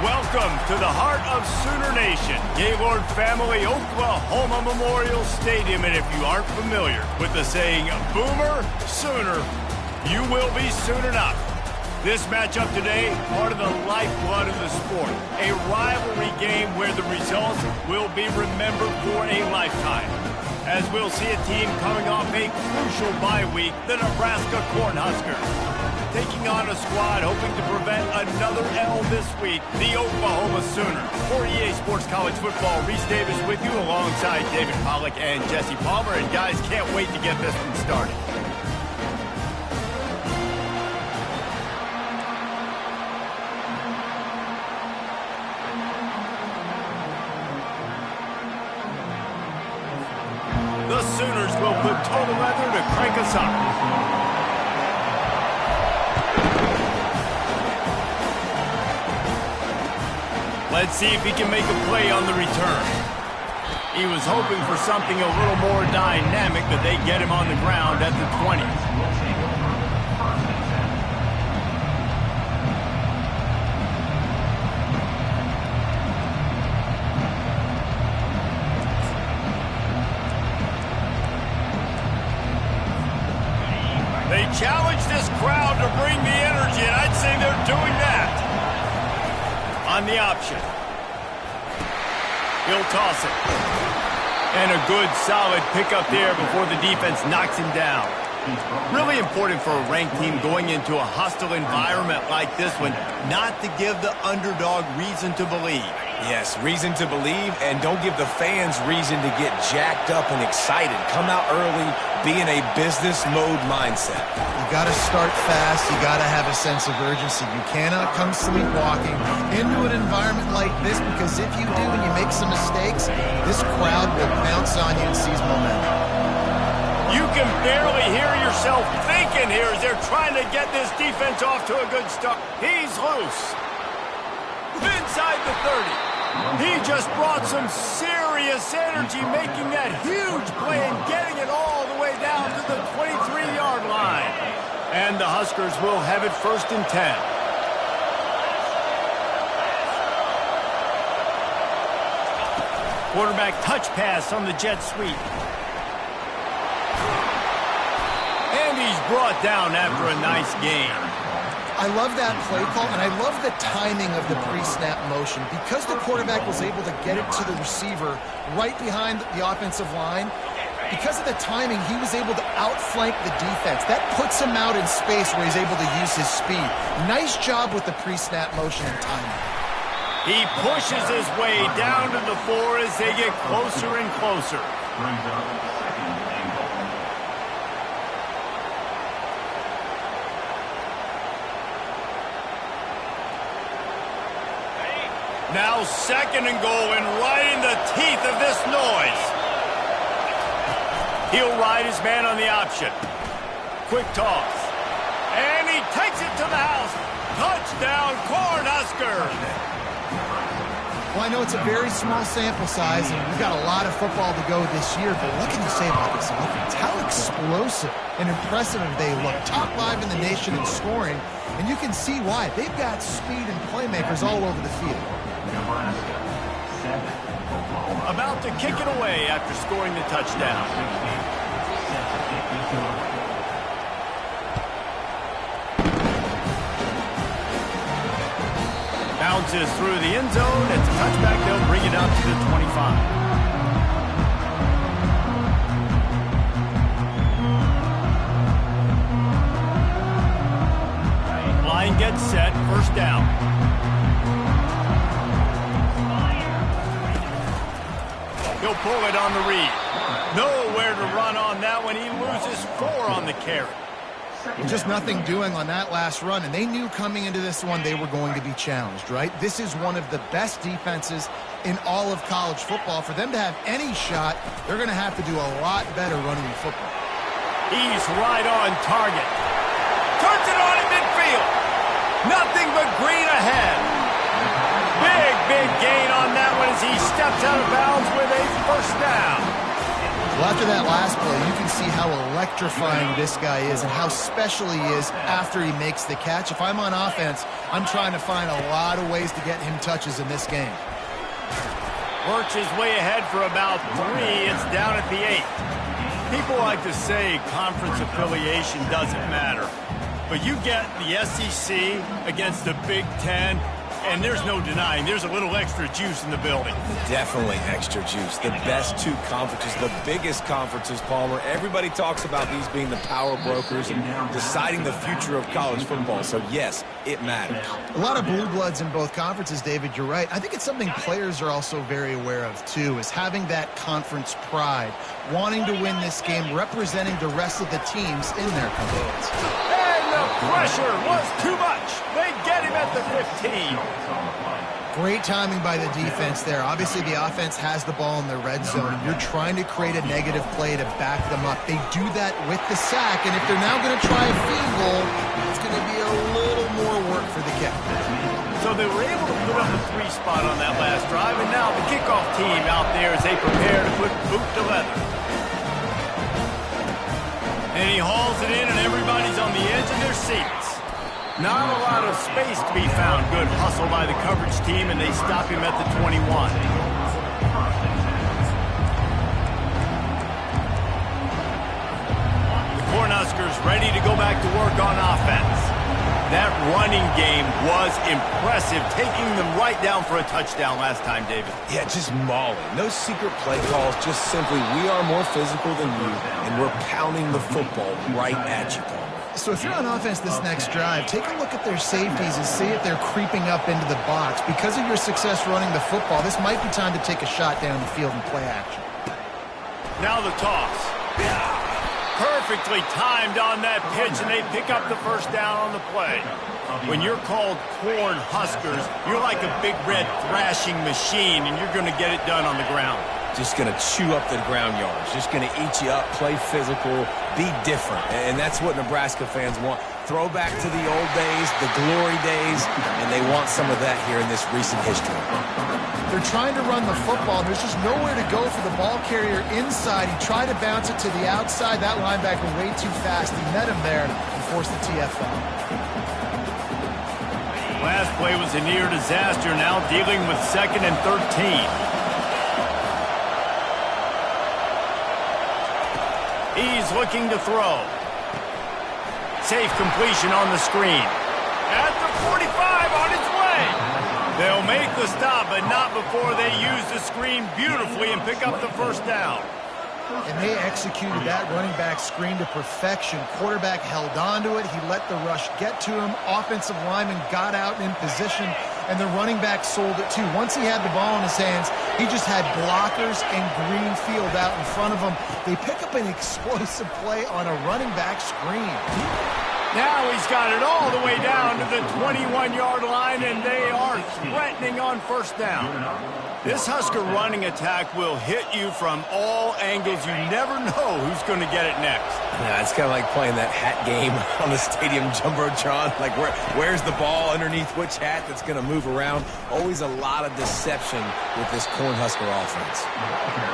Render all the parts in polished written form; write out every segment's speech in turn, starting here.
Welcome to the heart of Sooner Nation, Gaylord Family Oklahoma Memorial Stadium. And if you aren't familiar with the saying, Boomer Sooner, you will be soon enough. This matchup today, part of the lifeblood of the sport. A rivalry game where the results will be remembered for a lifetime. As we'll see a team coming off a crucial bye week, the Nebraska Cornhuskers. Taking on a squad hoping to prevent another L this week, the Oklahoma Sooners. For EA Sports College Football, Reese Davis with you alongside David Pollack and Jesse Palmer. And guys, can't wait to get this one started. The Sooners will put total leather to crank us up. Let's see if he can make a play on the return. He was hoping for something a little more dynamic, but they get him on the ground at the 20. They challenge this crowd to bring the energy, and I'd say they're doing that. On the option. He'll toss it. And a good, solid pickup there before the defense knocks him down. Really important for a ranked team going into a hostile environment like this one, not to give the underdog reason to believe. Yes, reason to believe, and don't give the fans reason to get jacked up and excited. Come out early, be in a business mode mindset. You got to start fast. You got to have a sense of urgency. You cannot come sleepwalking into an environment like this, because if you do and you make some mistakes, this crowd will pounce on you and seize momentum. You can barely hear yourself thinking here as they're trying to get this defense off to a good start. He's loose. Inside the 30. He just brought some serious energy, making that huge play and getting it all the way down to the 23-yard line. And the Huskers will have it 1st and 10. Quarterback touch pass on the jet sweep. And he's brought down after a nice gain. I love that play call, and I love the timing of the pre-snap motion. Because the quarterback was able to get it to the receiver right behind the offensive line, because of the timing, he was able to outflank the defense. That puts him out in space where he's able to use his speed. Nice job with the pre-snap motion and timing. He pushes his way down to the 4 as they get closer and closer. Now 2nd and goal, and right in the teeth of this noise. He'll ride his man on the option. Quick toss. And he takes it to the house. Touchdown, Cornhuskers. Well, I know it's a very small sample size, and we've got a lot of football to go this year, but what can you say about this offense? How explosive and impressive they look. Top 5 in the nation in scoring, and you can see why. They've got speed and playmakers all over the field. About to kick it away after scoring the touchdown. Bounces through the end zone. It's a touchback. They'll bring it out to the 25. Line gets set. 1st down. He'll pull it on the read. Nowhere to run on that one. He loses 4 on the carry. Just nothing doing on that last run, and they knew coming into this one they were going to be challenged, right? This is one of the best defenses in all of college football. For them to have any shot, they're going to have to do a lot better running the football. He's right on target. Turns it on in midfield. Nothing but green ahead. Big gain on that one as he steps out of bounds with a 1st down. Well, after that last play, you can see how how electrifying this guy is and how special he is after he makes the catch. If I'm on offense, I'm trying to find a lot of ways to get him touches in this game. Works his way ahead for about 3. It's down at the 8. People like to say conference affiliation doesn't matter. But you get the SEC against the Big Ten, and there's no denying there's a little extra juice in the building. Definitely extra juice. The best two conferences, the biggest conferences, Palmer. Everybody talks about these being the power brokers and deciding the future of college football. So, yes, it matters. A lot of blue bloods in both conferences, David. You're right. I think it's something players are also very aware of, too, is having that conference pride, wanting to win this game, representing the rest of the teams in their conference. The pressure was too much. They get him at the 15. Great timing by the defense there. Obviously, the offense has the ball in the red zone. You're trying to create a negative play to back them up. They do that with the sack, and if they're now going to try a field goal, it's going to be a little more work for the kick. So they were able to put up a 3 spot on that last drive, and now the kickoff team out there as they prepare to put boot to leather. And he hauls it in, and everybody's on the edge of their seats. Not a lot of space to be found. Good hustle by the coverage team, and they stop him at the 21. The Cornhuskers ready to go back to work on offense. That running game was impressive, taking them right down for a touchdown last time, David. Yeah, just mauling. No secret play calls, just simply we are more physical than you, and we're pounding the football right at you, Palmer. So if you're on offense this next drive, take a look at their safeties and see if they're creeping up into the box. Because of your success running the football, this might be time to take a shot down the field and play action. Now the toss. Perfectly timed on that pitch, and they pick up the first down on the play. When you're called Corn Huskers, you're like a big red thrashing machine, and you're going to get it done on the ground. Just going to chew up the ground yards. Just going to eat you up, play physical, be different. And that's what Nebraska fans want. Throw back to the old days, the glory days, and they want some of that here in this recent history. They're trying to run the football. There's just nowhere to go for the ball carrier inside. He tried to bounce it to the outside. That linebacker way too fast. He met him there and forced the TFL. Last play was a near disaster. Now dealing with 2nd and 13. He's looking to throw. Safe completion on the screen. At the 45 on its way. They'll make the stop, but not before they use the screen beautifully and pick up the first down. And they executed that running back screen to perfection. Quarterback held on to it. He let the rush get to him. Offensive lineman got out in position, and the running back sold it too. Once he had the ball in his hands, he just had blockers and green field out in front of him. They pick up an explosive play on a running back screen. Now he's got it all the way down to the 21-yard line, and they are threatening on first down. This Husker running attack will hit you from all angles. You never know who's going to get it next. Yeah, it's kind of like playing that hat game on the stadium jumbotron. Like, where's the ball underneath which hat that's going to move around? Always a lot of deception with this Cornhusker offense.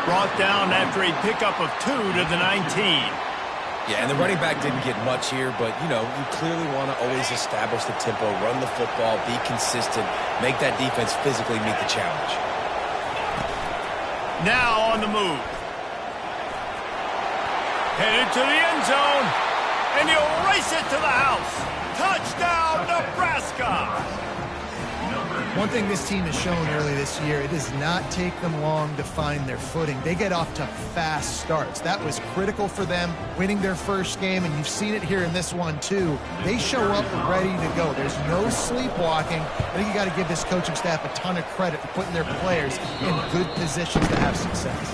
Brought down after a pickup of 2 to the 19. Yeah, and the running back didn't get much here, but, you know, you clearly want to always establish the tempo, run the football, be consistent, make that defense physically meet the challenge. Now on the move. Headed to the end zone, and he'll race it to the house. Touchdown, Nebraska! One thing this team has shown early this year, it does not take them long to find their footing. They get off to fast starts. That was critical for them, winning their first game, and you've seen it here in this one too. They show up ready to go. There's no sleepwalking. I think you got to give this coaching staff a ton of credit for putting their players in good positions to have success.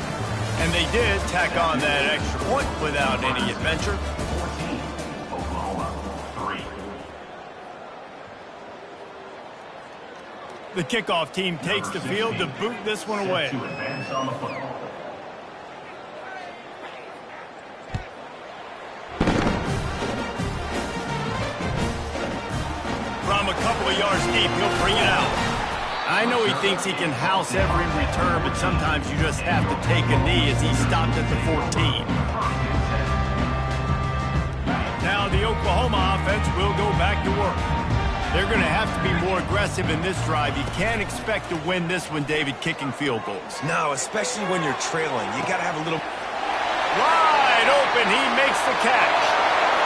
And they did tack on that extra point without any adventure. The kickoff team takes the field to boot this one away. From a couple of yards deep, he'll bring it out. I know he thinks he can house every return, but sometimes you just have to take a knee as he stopped at the 14. Oklahoma offense will go back to work. They're going to have to be more aggressive in this drive. You can't expect to win this one, David, kicking field goals. No, especially when you're trailing. You got to have a little... Wide open, he makes the catch.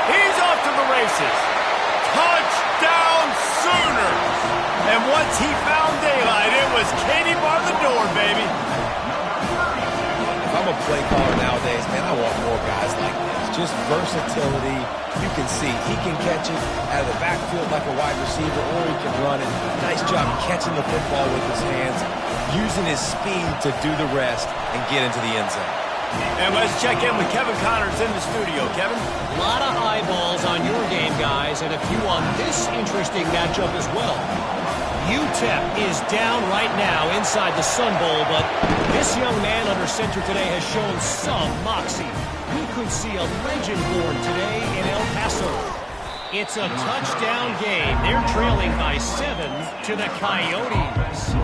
He's off to the races. Touchdown Sooners! And once he found daylight, it was Katie bar the door, baby. If I'm a play caller nowadays, man, I want more guys like this. Just versatility. You can see he can catch it out of the backfield like a wide receiver, or he can run it. Nice job catching the football with his hands, using his speed to do the rest and get into the end zone. And let's check in with Kevin Connors in the studio. Kevin? A lot of eyeballs on your game, guys, and a few on this interesting matchup as well. UTEP is down right now inside the Sun Bowl, but this young man under center today has shown some moxie. We could see a legend born today in El Paso. It's a touchdown game. They're trailing by 7 to the Coyotes.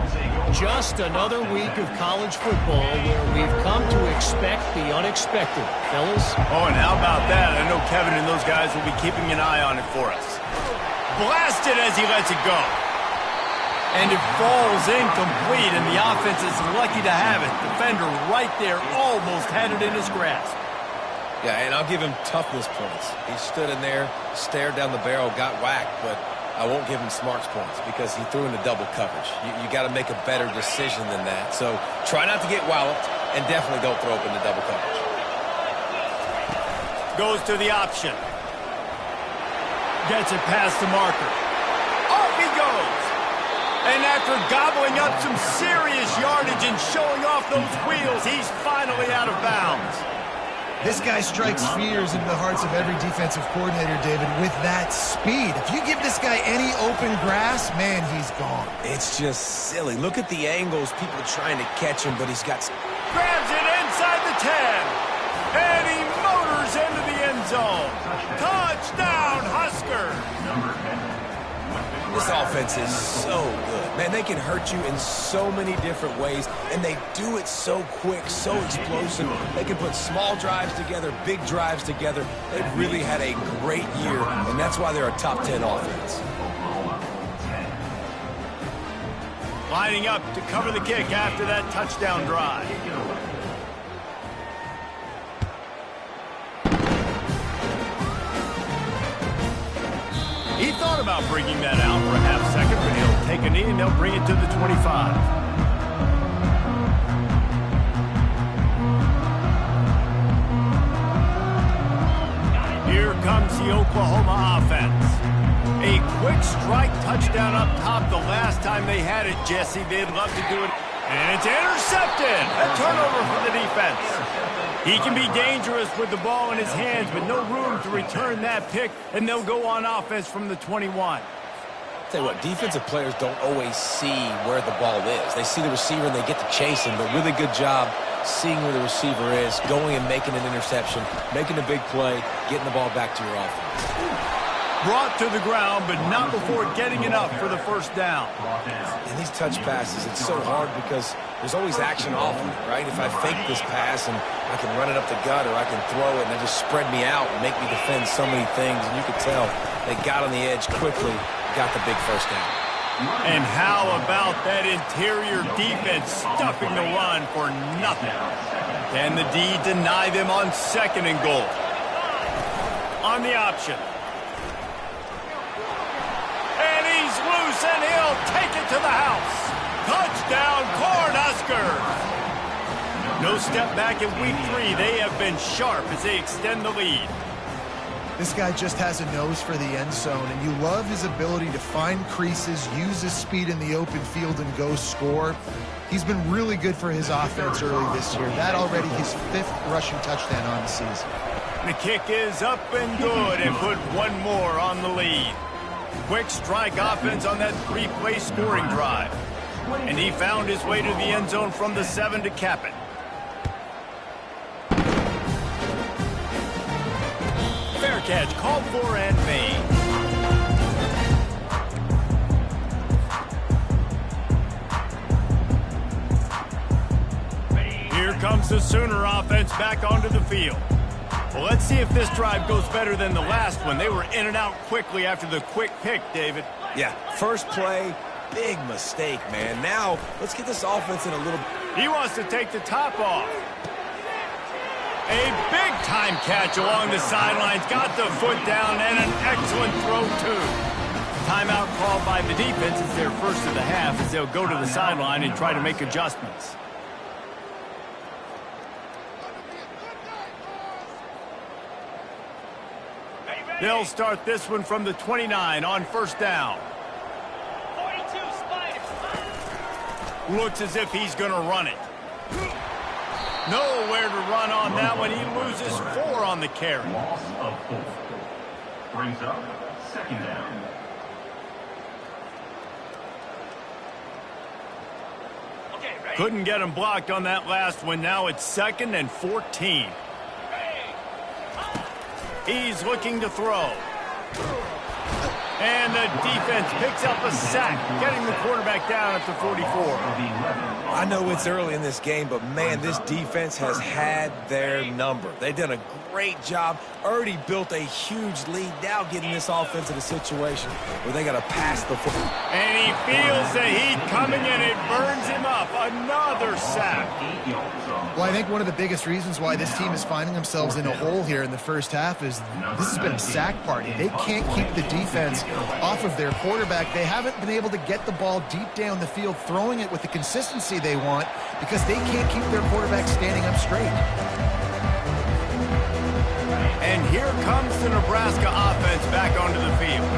Just another week of college football where we've come to expect the unexpected. Fellas? Oh, and how about that? I know Kevin and those guys will be keeping an eye on it for us. Blasted as he lets it go. And it falls incomplete, and the offense is lucky to have it. Defender right there almost had it in his grasp. Yeah, and I'll give him toughness points. He stood in there, stared down the barrel, got whacked, but I won't give him smarts points because he threw into double coverage. You got to make a better decision than that. So try not to get walloped, and definitely don't throw up into double coverage. Goes to the option. Gets it past the marker. Off he goes. And after gobbling up some serious yardage and showing off those wheels, he's finally out of bounds. This guy strikes fears into the hearts of every defensive coordinator, David, with that speed. If you give this guy any open grass, man, he's gone. It's just silly. Look at the angles, people trying to catch him, but he's got... Grabs it inside the 10. And he motors into the end zone. Touchdown, Huskers. This offense is so good. Man, they can hurt you in so many different ways, and they do it so quick, so explosive. They can put small drives together, big drives together. They've really had a great year, and that's why they're a top 10 offense. Lining up to cover the kick after that touchdown drive. He thought about bringing that out for a half second, but he'll take a knee and they'll bring it to the 25. Here comes the Oklahoma offense. A quick strike touchdown up top the last time they had it, Jesse. They'd love to do it. And it's intercepted. A turnover for the defense. He can be dangerous with the ball in his hands, but no room to return that pick, and they'll go on offense from the 21. Tell you what, defensive players don't always see where the ball is. They see the receiver and they get to chase him, but really good job seeing where the receiver is, going and making an interception, making a big play, getting the ball back to your offense. Brought to the ground, but not before getting enough for the first down. And these touch passes, it's so hard because there's always action off of it, right? If I fake this pass and I can run it up the gut or I can throw it and they just spread me out and make me defend so many things, and you could tell they got on the edge quickly, got the big first down. And how about that interior defense stuffing the run for nothing? Can the D deny them on 2nd and goal? On the option. And he's loose, and he'll take it to the house. Touchdown, Cornhuskers! No step back in week 3. They have been sharp as they extend the lead. This guy just has a nose for the end zone, and you love his ability to find creases, use his speed in the open field, and go score. He's been really good for his offense early this year. That already his 5th rushing touchdown on the season. The kick is up and good, and put one more on the lead. Quick strike offense on that 3-play scoring drive. And he found his way to the end zone from the 7 to cap it. Fair catch called for and made. Here comes the Sooner offense back onto the field. Well, let's see if this drive goes better than the last one. They were in and out quickly after the quick pick, David. Yeah, first play, big mistake, man. Now, let's get this offense in a little... He wants to take the top off. A big-time catch along the sidelines. Got the foot down and an excellent throw, too. Timeout called by the defense. It's their first of the half as they'll go to the sideline and try to make adjustments. They'll start this one from the 29 on first down. 42 Spiders. Looks as if he's going to run it. Nowhere to run on that one. He loses 4 on the carry. Loss of 4. Brings up second down. Couldn't get him blocked on that last one. Now it's 2nd and 14. He's looking to throw. And the defense picks up a sack, getting the quarterback down at the 44. I know it's early in this game, but, man, this defense has had their number. They've done a great job, already built a huge lead, now getting this offense in a situation where they got to pass the football. And he feels the heat coming, and it burns him up. Another sack. Well, I think one of the biggest reasons why this team is finding themselves in a hole here in the first half is this has been a sack party. They can't keep the defense off of their quarterback. They haven't been able to get the ball deep down the field, throwing it with the consistency they want because they can't keep their quarterback standing up straight. And here comes the Nebraska offense back onto the field.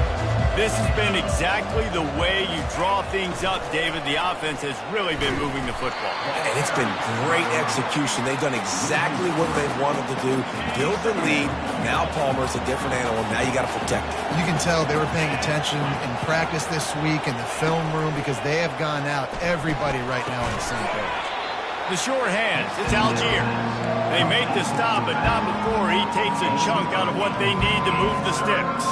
This has been exactly the way you draw things up, David. The offense has really been moving the football. And it's been great execution. They've done exactly what they've wanted to do. Build the lead. Now Palmer's a different animal. Now you got to protect it. You can tell they were paying attention in practice this week in the film room because they have gone out, everybody right now on the same page. The short hands, it's Algier. They make the stop, but not before he takes a chunk out of what they need to move the sticks.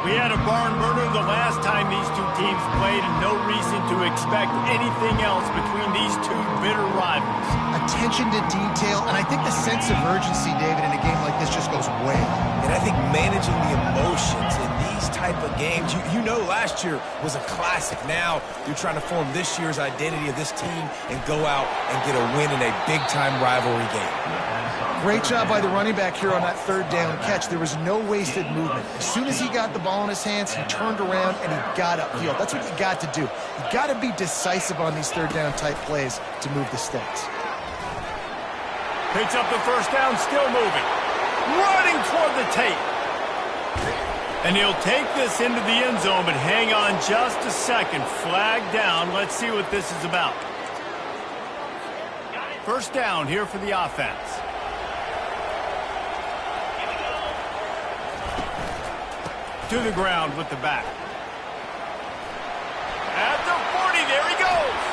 We had a barn burner the last time these two teams played, and no reason to expect anything else between these two bitter rivals. Attention to detail, and I think the sense of urgency, David, in a game like this just goes way up. And I think managing the emotions in these type of games, you know last year was a classic. Now you're trying to form this year's identity of this team and go out and get a win in a big-time rivalry game. Great job by the running back here on that third down catch. There was no wasted movement. As soon as he got the ball in his hands, he turned around and he got upfield. That's what you got to do. You got to be decisive on these third down type plays to move the sticks. Picks up the first down, still moving. Running toward the tape. And he'll take this into the end zone, but hang on just a second. Flag down. Let's see what this is about. First down here for the offense. To the ground with the back. At the 40, there he goes.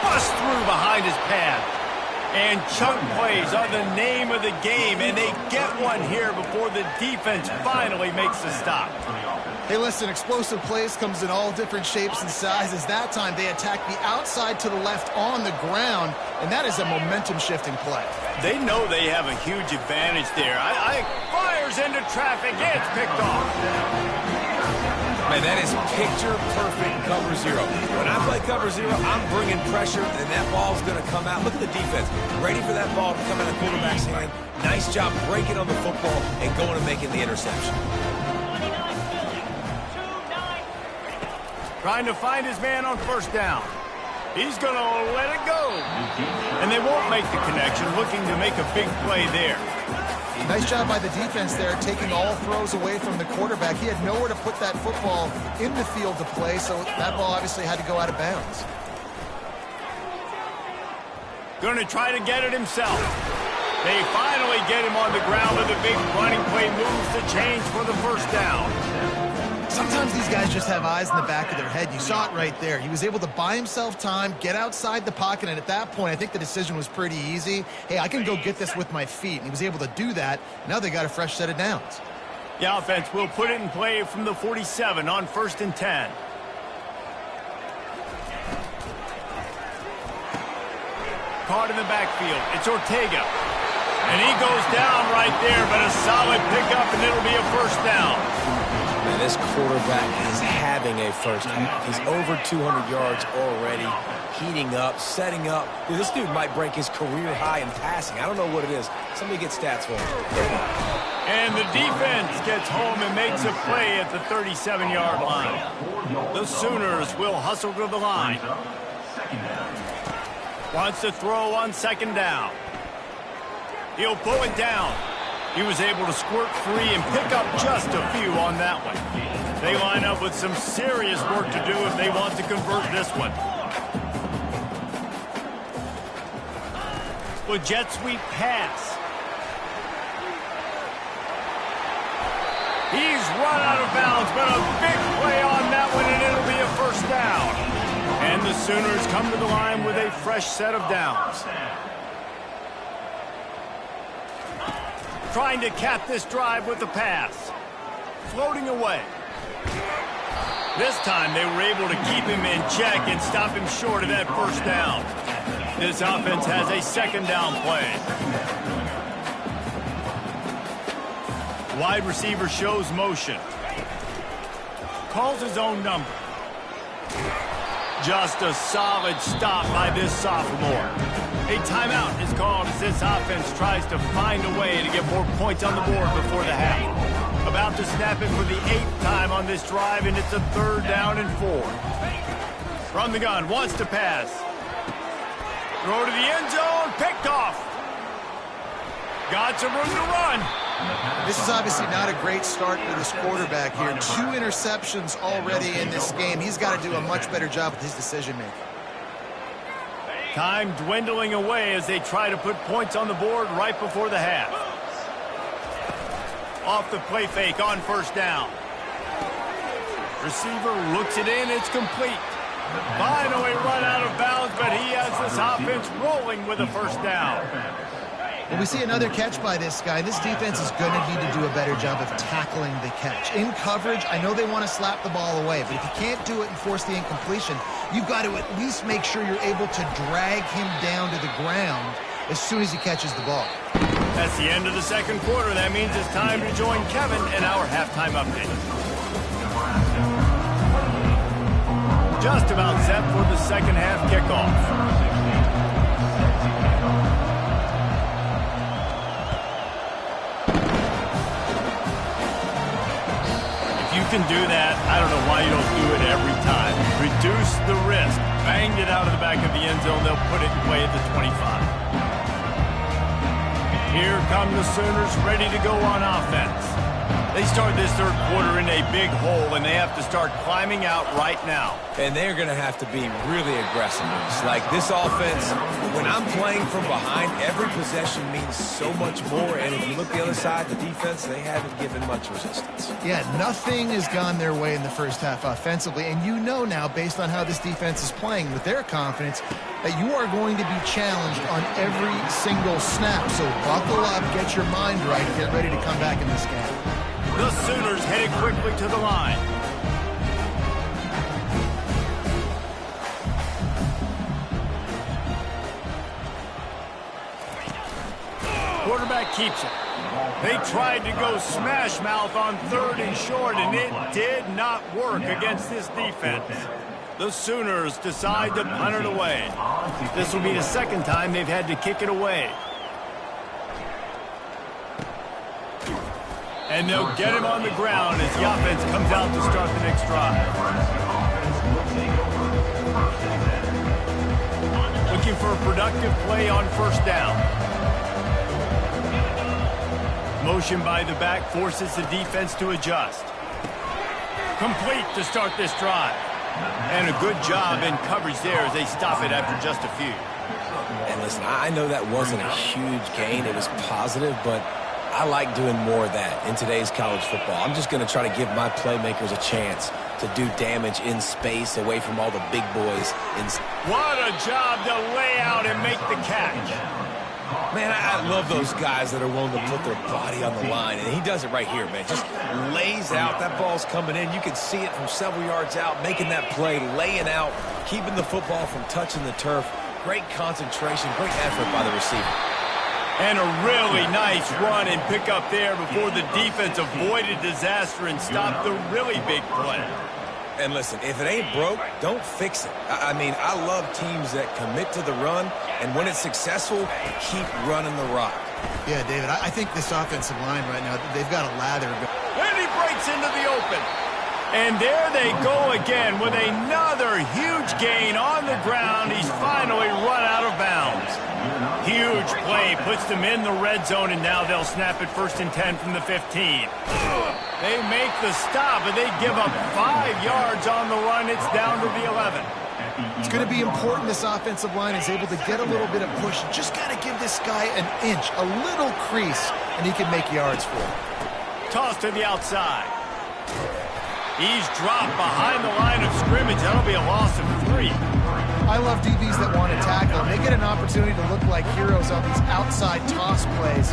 Bust through behind his pad. And chunk plays are the name of the game, and they get one here before the defense finally makes the stop. Hey, listen, explosive plays comes in all different shapes and sizes. That time they attack the outside to the left on the ground, and that is a momentum-shifting play. They know they have a huge advantage there. Fires into traffic. It's picked off. Man, that is picture-perfect cover zero. When I play cover zero, I'm bringing pressure, and that ball's going to come out. Look at the defense. Ready for that ball to come out of the quarterback's hand. Nice job breaking on the football and going and making the interception. Trying to find his man on first down. He's going to let it go. And they won't make the connection, looking to make a big play there. Nice job by the defense there, taking all throws away from the quarterback. He had nowhere to put that football in the field to play, so that ball obviously had to go out of bounds. Going to try to get it himself. They finally get him on the ground with a big running play, moves the change for the first down. Sometimes these guys just have eyes in the back of their head. You saw it right there. He was able to buy himself time, get outside the pocket, and at that point, I think the decision was pretty easy. Hey, I can go get this with my feet. And he was able to do that. Now they got a fresh set of downs. The offense will put it in play from the 47 on 1st and 10. Caught in the backfield. It's Ortega. And he goes down right there, but a solid pickup, and it'll be a first down. Man, this quarterback is having a first half. He's over 200 yards already, heating up, setting up. Dude, this dude might break his career high in passing. I don't know what it is. Somebody get stats for him. And the defense gets home and makes a play at the 37-yard line. The Sooners will hustle to the line. Wants to throw on second down. He'll pull it down. He was able to squirt free and pick up just a few on that one. They line up with some serious work to do if they want to convert this one. With jet sweep pass. He's run out of bounds, but a big play on that one, and it'll be a first down. And the Sooners come to the line with a fresh set of downs. Trying to cap this drive with the pass. Floating away. This time they were able to keep him in check and stop him short of that first down. This offense has a second down play. Wide receiver shows motion. Calls his own number. Just a solid stop by this sophomore. A timeout is called as this offense tries to find a way to get more points on the board before the half. About to snap it for the 8th time on this drive, and it's a 3rd down and 4. From the gun, wants to pass. Throw to the end zone, picked off. Got some room to run. This is obviously not a great start for this quarterback here. 2 interceptions already in this game. He's got to do a much better job with his decision-making. Time dwindling away as they try to put points on the board right before the half. Off the play fake on first down. Receiver looks it in, it's complete. Finally run out of bounds, but he has this offense rolling with a first down. Well, we see another catch by this guy. This defense is going to need to do a better job of tackling the catch. In coverage, I know they want to slap the ball away, but if you can't do it and force the incompletion, you've got to at least make sure you're able to drag him down to the ground as soon as he catches the ball. That's the end of the second quarter. That means it's time to join Kevin in our halftime update. Just about set for the second half kickoff. Can do that. I don't know why you don't do it every time. Reduce the risk. Banged it out of the back of the end zone. They'll put it in play at the 25. Here come the Sooners ready to go on offense. They start this third quarter in a big hole, and they have to start climbing out right now. And they're going to have to be really aggressive. It's like this offense, when I'm playing from behind, every possession means so much more. And if you look the other side, the defense, they haven't given much resistance. Yeah, nothing has gone their way in the first half offensively. And you know now, based on how this defense is playing with their confidence, that you are going to be challenged on every single snap. So buckle up, get your mind right, and get ready to come back in this game. The Sooners headed quickly to the line. Quarterback keeps it. They tried to go smash mouth on 3rd and short, and it did not work against this defense. The Sooners decide to punt it away. This will be the second time they've had to kick it away. And they'll get him on the ground as the offense comes out to start the next drive. Looking for a productive play on first down. Motion by the back forces the defense to adjust. Complete to start this drive. And a good job in coverage there as they stop it after just a few. And listen, I know that wasn't a huge gain. It was positive, but I like doing more of that in today's college football. I'm just going to try to give my playmakers a chance to do damage in space away from all the big boys. What a job to lay out and make the catch. Man, I love those guys that are willing to put their body on the line, and he does it right here, man. Just lays out. That ball's coming in. You can see it from several yards out, making that play, laying out, keeping the football from touching the turf. Great concentration, great effort by the receiver. And a really nice run and pick up there before the defense avoided disaster and stopped the really big play. And listen, if it ain't broke, don't fix it. I mean, I love teams that commit to the run, and when it's successful, keep running the rock. Yeah, David, I think this offensive line right now, they've got a lather. And he breaks into the open. And there they go again with another huge gain on the ground. He's finally run out of bounds. Huge play puts them in the red zone, and now they'll snap it 1st and 10 from the 15. They make the stop, and they give up 5 yards on the run. It's down to the 11. It's going to be important this offensive line is able to get a little bit of push. Just got to give this guy an inch, a little crease, and he can make yards for it. Toss to the outside. He's dropped behind the line of scrimmage. That'll be a loss of 3. I love DBs that want to tackle. They get an opportunity to look like heroes on these outside toss plays.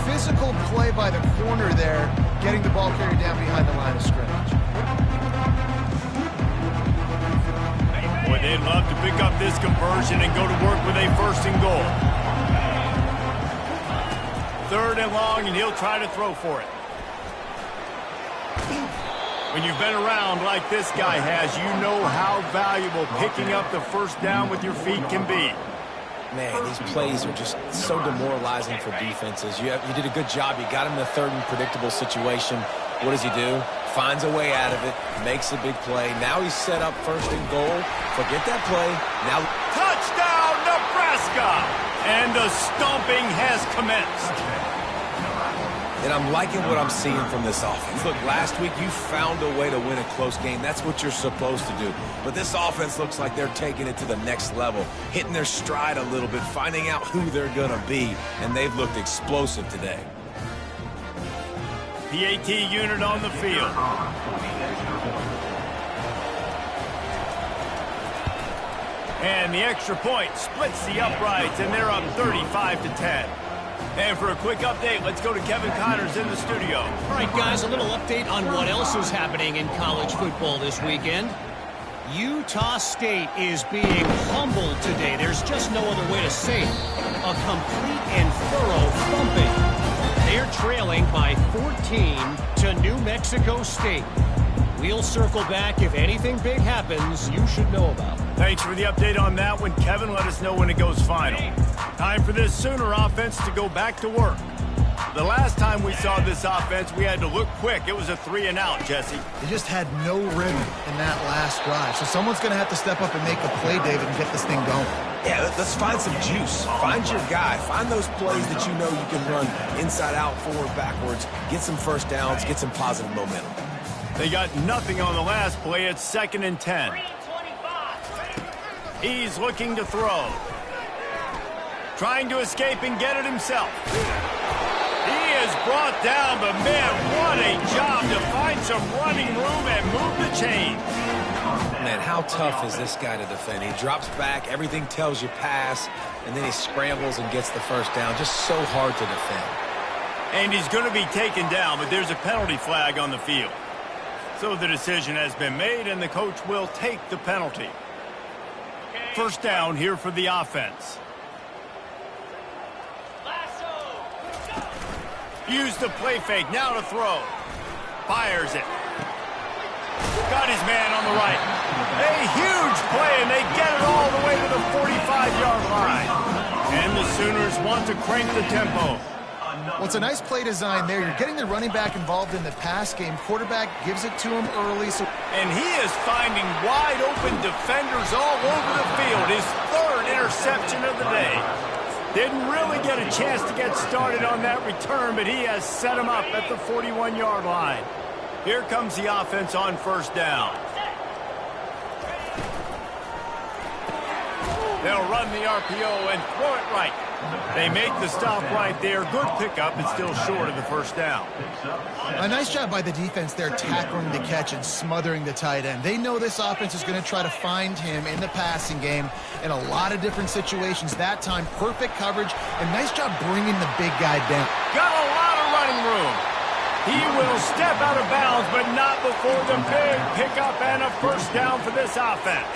Physical play by the corner there, getting the ball carried down behind the line of scrimmage. Boy, they'd love to pick up this conversion and go to work with a 1st and goal. 3rd and long, and he'll try to throw for it. When you've been around like this guy has, you know how valuable picking up the 1st down with your feet can be. Man, these plays are just so demoralizing for defenses. You did a good job. You got him in a 3rd and predictable situation. What does he do? Finds a way out of it, makes a big play. Now he's set up 1st and goal. Forget that play. Now, touchdown, Nebraska! And the stomping has commenced. And I'm liking what I'm seeing from this offense. Look, last week you found a way to win a close game. That's what you're supposed to do. But this offense looks like they're taking it to the next level, hitting their stride a little bit, finding out who they're going to be. And they've looked explosive today. PAT unit on the field. And the extra point splits the uprights, and they're up 35-10. And for a quick update, let's go to Kevin Connors in the studio. All right, guys, a little update on what else is happening in college football this weekend. Utah State is being humbled today. There's just no other way to say it. A complete and thorough thumping. They're trailing by 14 to New Mexico State. We'll circle back. If anything big happens, you should know about. Thanks for the update on that one, Kevin. Let us know when it goes final. Time for this Sooner offense to go back to work. The last time we saw this offense, we had to look quick. It was a 3-and-out, Jesse. They just had no rhythm in that last drive. So someone's going to have to step up and make a play, David, and get this thing going. Yeah, let's find some juice. Find your guy. Find those plays that you know you can run inside out, forward, backwards. Get some 1st downs. Get some positive momentum. They got nothing on the last play. It's 2nd and 10. He's looking to throw. Trying to escape and get it himself. He is brought down, but man, what a job to find some running room and move the chain. Man, how tough is this guy to defend? He drops back, everything tells you pass, and then he scrambles and gets the 1st down. Just so hard to defend. And he's going to be taken down, but there's a penalty flag on the field. So the decision has been made, and the coach will take the penalty. 1st down here for the offense. Use the play fake, now to throw. Fires it. Got his man on the right. A huge play, and they get it all the way to the 45-yard line. And the Sooners want to crank the tempo. Well, it's a nice play design there. You're getting the running back involved in the pass game. Quarterback gives it to him early. And he is finding wide-open defenders all over the field. His 3rd interception of the day. Didn't really get a chance to get started on that return, but he has set him up at the 41-yard line. Here comes the offense on 1st down. They'll run the RPO and throw it right. They make the stop right there. Good pickup, but still short of the 1st down. A nice job by the defense there, tackling the catch and smothering the tight end. They know this offense is going to try to find him in the passing game in a lot of different situations. That time, perfect coverage, and nice job bringing the big guy down. Got a lot of running room. He will step out of bounds, but not before the big pickup and a 1st down for this offense.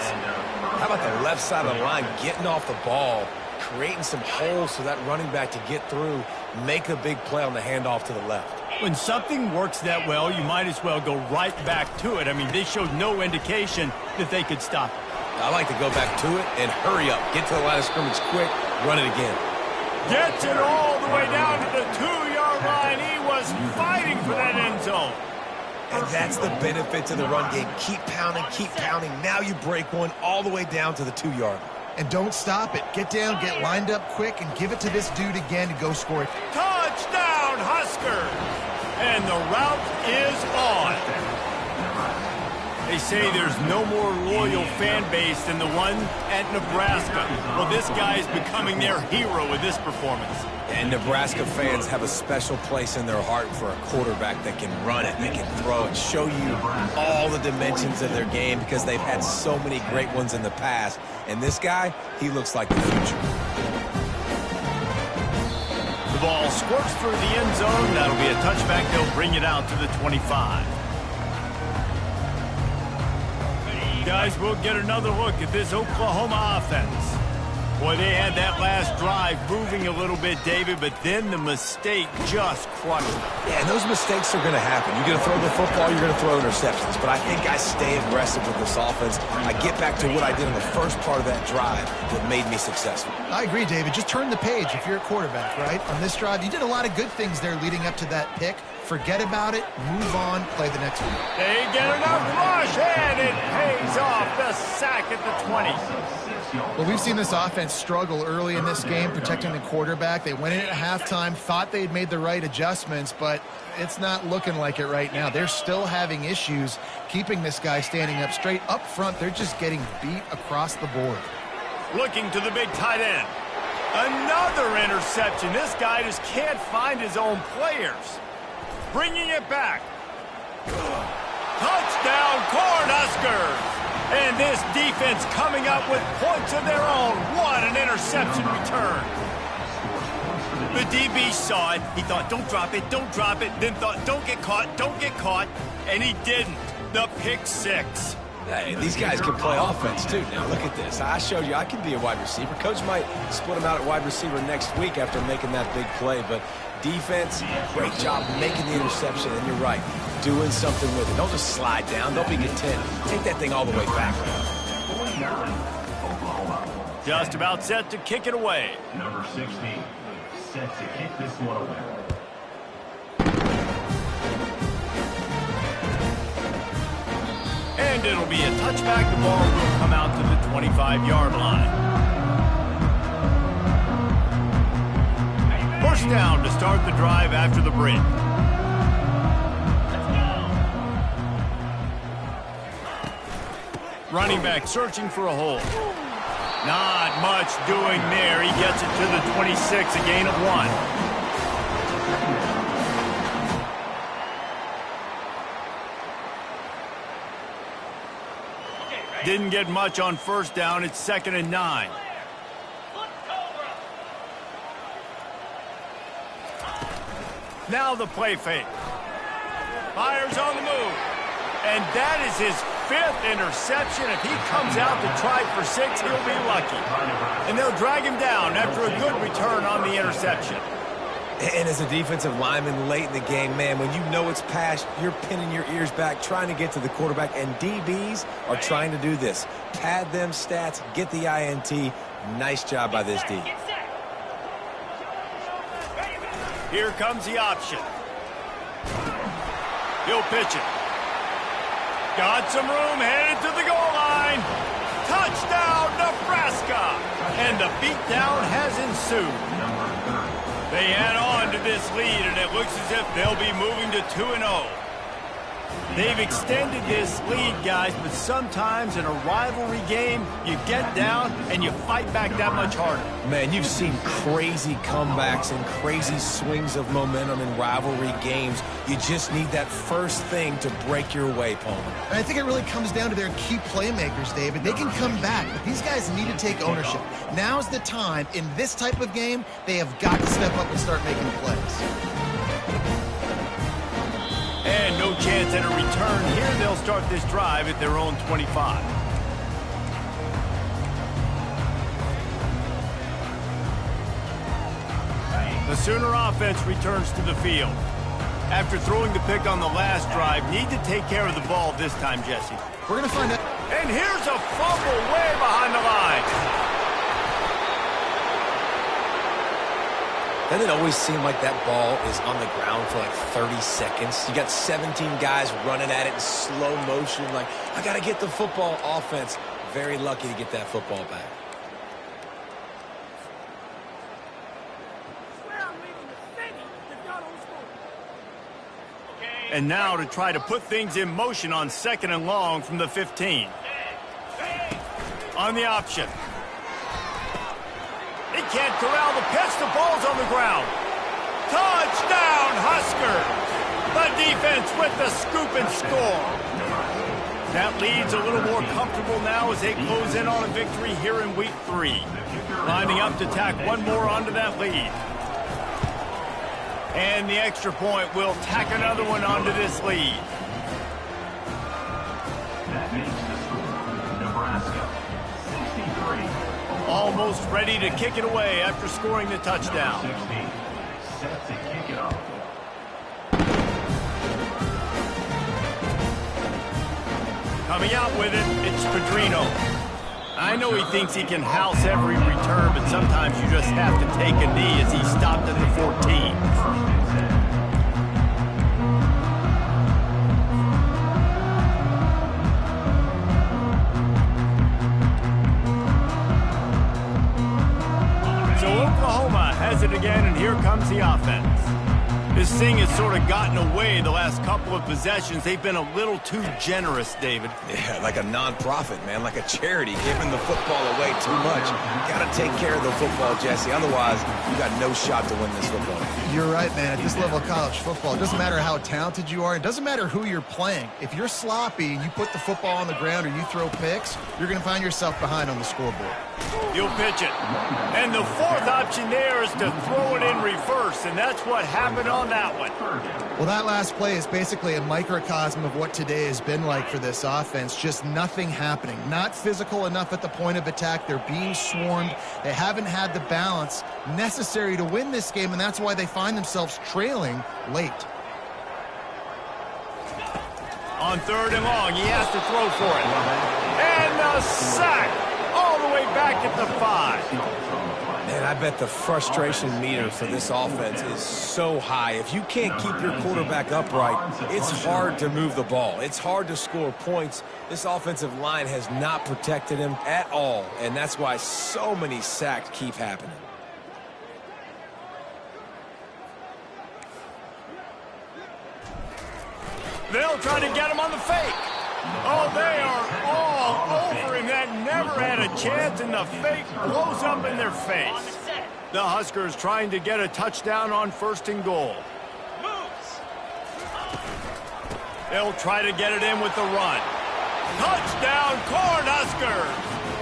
How about the left side of the line getting off the ball, creating some holes for that running back to get through, make a big play on the handoff to the left. When something works that well, you might as well go right back to it. I mean, they showed no indication that they could stop it. I like to go back to it and hurry up. Get to the line of scrimmage quick, run it again. Gets it all the way down to the 2-yard line. He was fighting for that end zone. And that's the benefit to the run game. Keep pounding, keep pounding. Now you break one all the way down to the 2-yard line. And don't stop it. Get down, get lined up quick, and give it to this dude again to go score it. Touchdown, Huskers! And the route is on. They say there's no more loyal fan base than the one at Nebraska. Well, this guy is becoming their hero with this performance. And Nebraska fans have a special place in their heart for a quarterback that can run it, that can throw it, show you all the dimensions of their game because they've had so many great ones in the past. And this guy, he looks like the future. The ball squirts through the end zone. That'll be a touchback. They'll bring it out to the 25. Guys, we'll get another look at this Oklahoma offense. Boy, they had that last drive moving a little bit, David, but then the mistake just crushed them. Yeah, and those mistakes are going to happen. You're going to throw the football, you're going to throw interceptions. But I think I stay aggressive with this offense. I get back to what I did in the first part of that drive that made me successful. I agree, David. Just turn the page if you're a quarterback, right? On this drive, you did a lot of good things there leading up to that pick. Forget about it, move on, play the next one. They get enough rush, and it pays off. The sack at the 20. Well, we've seen this offense struggle early in this game, protecting the quarterback. They went in at halftime, thought they'd made the right adjustments, but it's not looking like it right now. They're still having issues keeping this guy standing up straight. Up front, they're just getting beat across the board. Looking to the big tight end. Another interception. This guy just can't find his own players. Bringing it back. Touchdown, Cornhuskers! And this defense coming up with points of their own. What an interception return. The DB saw it. He thought, don't drop it, don't drop it. Then thought, don't get caught. And he didn't. The pick six. Hey, these guys can play offense, too. Now, look at this. I showed you I can be a wide receiver. Coach might split him out at wide receiver next week after making that big play. But defense, great job making the interception. And you're right, doing something with it. Don't just slide down. Don't be content. Take that thing all the way back. Just about set to kick it away. Number 16, set to kick this one away. And it'll be a touchback. The ball will come out to the 25-yard line. First down to start the drive after the break. Running back searching for a hole. Not much doing there. He gets it to the 26, a gain of 1. Didn't get much on first down. It's 2nd and 9. Now the play fake. Fires on the move. And that is his 5th interception. If he comes out to try for 6, he'll be lucky. And they'll drag him down after a good return on the interception. And as a defensive lineman late in the game, man, when you know it's past, you're pinning your ears back, trying to get to the quarterback, and DBs are trying to do this. Pad them stats, get the INT. Nice job by this D. Here comes the option. He'll pitch it. Got some room, headed to the goal line. Touchdown, Nebraska! And the beatdown has ensued. They add on to this lead, and it looks as if they'll be moving to 2-0. They've extended this lead, guys, but sometimes in a rivalry game, you get down and you fight back that much harder. Man, you've seen crazy comebacks and crazy swings of momentum in rivalry games. You just need that first thing to break your way, Pullman. And I think it really comes down to their key playmakers, David. They can come back, but these guys need to take ownership. Now's the time. In this type of game, they have got to step up and start making plays. And no chance at a return here. They'll start this drive at their own 25. The Sooner offense returns to the field. After throwing the pick on the last drive, need to take care of the ball this time, Jesse. We're going to find out. And here's a fumble way behind the line. Doesn't it always seem like that ball is on the ground for like 30 seconds? You got 17 guys running at it in slow motion. Like, I got to get the football. Offense, very lucky to get that football back. And now to try to put things in motion on 2nd and long from the 15. On the option. He can't corral the pitch. The ball's on the ground. Touchdown, Huskers! The defense with the scoop and score. That lead's a little more comfortable now as they close in on a victory here in Week 3. Lining up to tack one more onto that lead. And the extra point will tack another one onto this lead. That makes the score Nebraska 63. Almost ready to kick it away after scoring the touchdown. 60, set to kick it off. Coming out with it, it's Pedrino. I know he thinks he can house every return, but sometimes you just have to take a knee as he stopped at the 14. So Oklahoma has it again, and here comes the offense. This thing has sort of gotten away the last couple of possessions. They've been a little too generous, David. Yeah, like a non-profit, man, like a charity, giving the football away too much. Got to take care of the football, Jesse. Otherwise, you got no shot to win this football game. You're right, man. At this level of college football, it doesn't matter how talented you are. It doesn't matter who you're playing. If you're sloppy and you put the football on the ground or you throw picks, you're going to find yourself behind on the scoreboard. You'll pitch it. And the fourth option there is to throw it in reverse, and that's what happened on that one. Well, that last play is basically a microcosm of what today has been like for this offense. Just nothing happening. Not physical enough at the point of attack. They're being swarmed. They haven't had the balance necessary to win this game, and that's why they find themselves trailing late. On 3rd and long, he has to throw for it. And the sack all the way back at the 5. Man, I bet the frustration meter for this offense is so high. If you can't keep your quarterback upright, it's hard to move the ball. It's hard to score points. This offensive line has not protected him at all, and that's why so many sacks keep happening. They'll try to get him on the fake. Oh, they are all over him. That never had a chance, and the fake blows up in their face. The Huskers trying to get a touchdown on 1st and goal. They'll try to get it in with the run. Touchdown, Cornhuskers!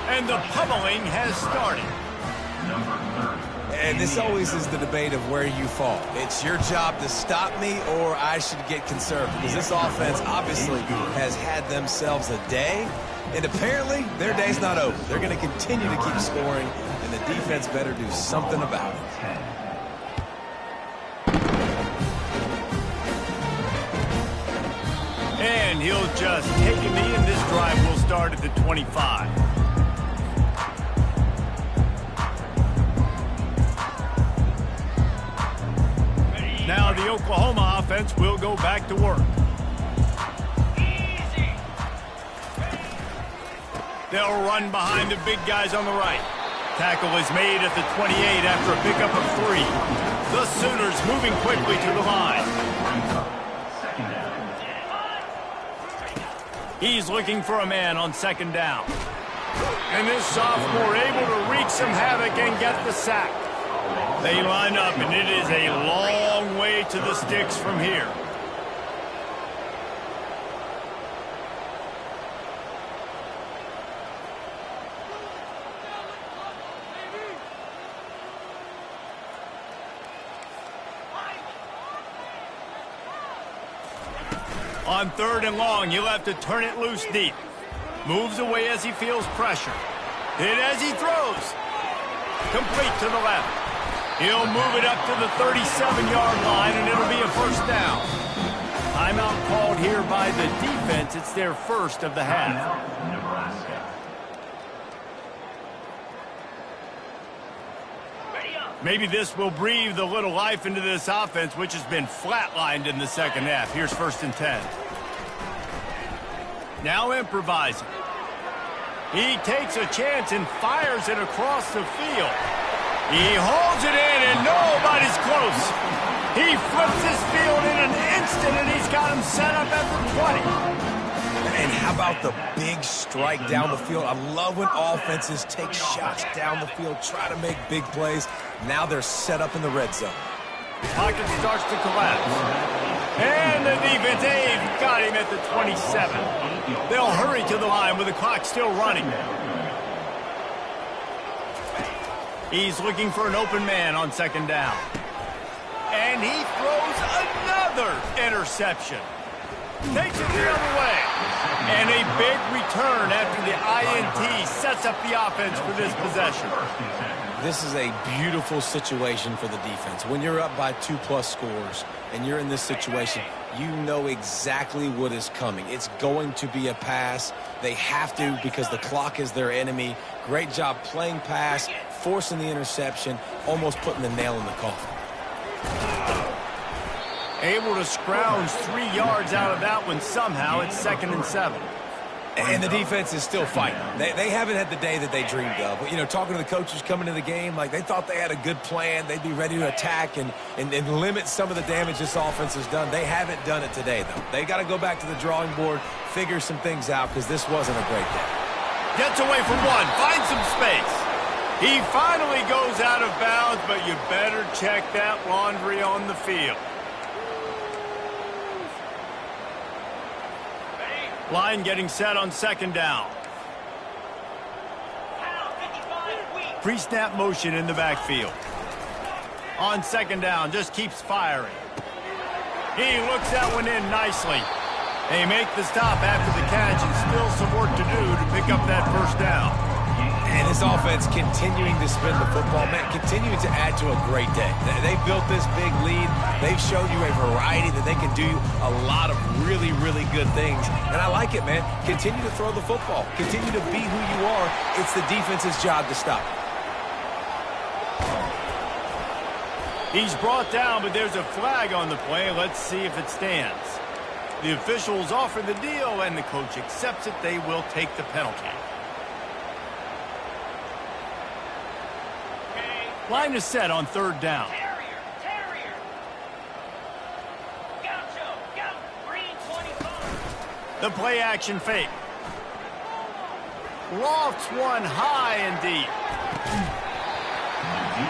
And the pummeling has started. And this always is the debate of where you fall. It's your job to stop me, or I should get conservative. Because this offense obviously has had themselves a day, and apparently their day's not over. They're going to continue to keep scoring, and the defense better do something about it. And he'll just take a knee, and this drive will start at the 25. Now the Oklahoma offense will go back to work. They'll run behind the big guys on the right. Tackle is made at the 28 after a pickup of 3. The Sooners moving quickly to the line. He's looking for a man on 2nd down. And this sophomore able to wreak some havoc and get the sack. They line up, and it is a long way to the sticks from here. On 3rd and long, he'll have to turn it loose deep. Moves away as he feels pressure. Hit as he throws. Complete to the left. He'll move it up to the 37-yard line, and it'll be a first down. Timeout called here by the defense. It's their first of the half. Nebraska. Maybe this will breathe a little life into this offense, which has been flatlined in the second half. Here's 1st and 10. Now improvising. He takes a chance and fires it across the field. He holds it in, and nobody's close. He flips this field in an instant, and he's got him set up at the 20. And how about the big strike down the field? I love when offenses take shots down the field, try to make big plays. Now they're set up in the red zone. Pocket starts to collapse. And the defense, they've got him at the 27. They'll hurry to the line with the clock still running. He's looking for an open man on 2nd down. And he throws another interception. Takes it the other way. And a big return after the INT sets up the offense for this possession. This is a beautiful situation for the defense. When you're up by 2+ scores and you're in this situation, you know exactly what is coming. It's going to be a pass. They have to because the clock is their enemy. Great job playing pass, forcing the interception, almost putting the nail in the coffin. Able to scrounge 3 yards out of that one somehow. It's 2nd and 7. And the defense is still fighting. They haven't had the day that they dreamed of. But, you know, talking to the coaches coming into the game, like they thought they had a good plan. They'd be ready to attack and limit some of the damage this offense has done. They haven't done it today, though. They got to go back to the drawing board, figure some things out because this wasn't a great day. Gets away from one, finds some space. He finally goes out of bounds, but you better check that laundry on the field. Line getting set on 2nd down. Pre-snap motion in the backfield. On 2nd down, just keeps firing. He looks that one in nicely. They make the stop after the catch and still some work to do to pick up that first down. And this offense continuing to spin the football, man, continuing to add to a great day. They built this big lead. They've shown you a variety that they can do a lot of really, really good things. And I like it, man. Continue to throw the football. Continue to be who you are. It's the defense's job to stop. He's brought down, but there's a flag on the play. Let's see if it stands. The officials offer the deal, and the coach accepts it. They will take the penalty. Line is set on 3rd down. Terrier. Go. Green 25. The play action fake. Lofts one high and deep.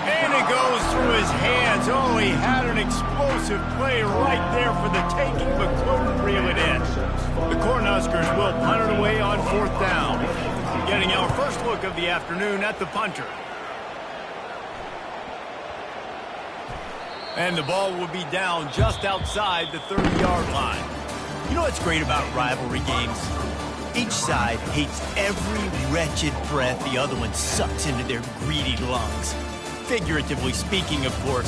And it goes through his hands. Oh, he had an explosive play right there for the taking, but couldn't reel it in. The Cornhuskers will punt it away on 4th down. Getting our first look of the afternoon at the punter. And the ball will be down just outside the 30-yard line. You know what's great about rivalry games? Each side hates every wretched breath the other one sucks into their greedy lungs. Figuratively speaking, of course.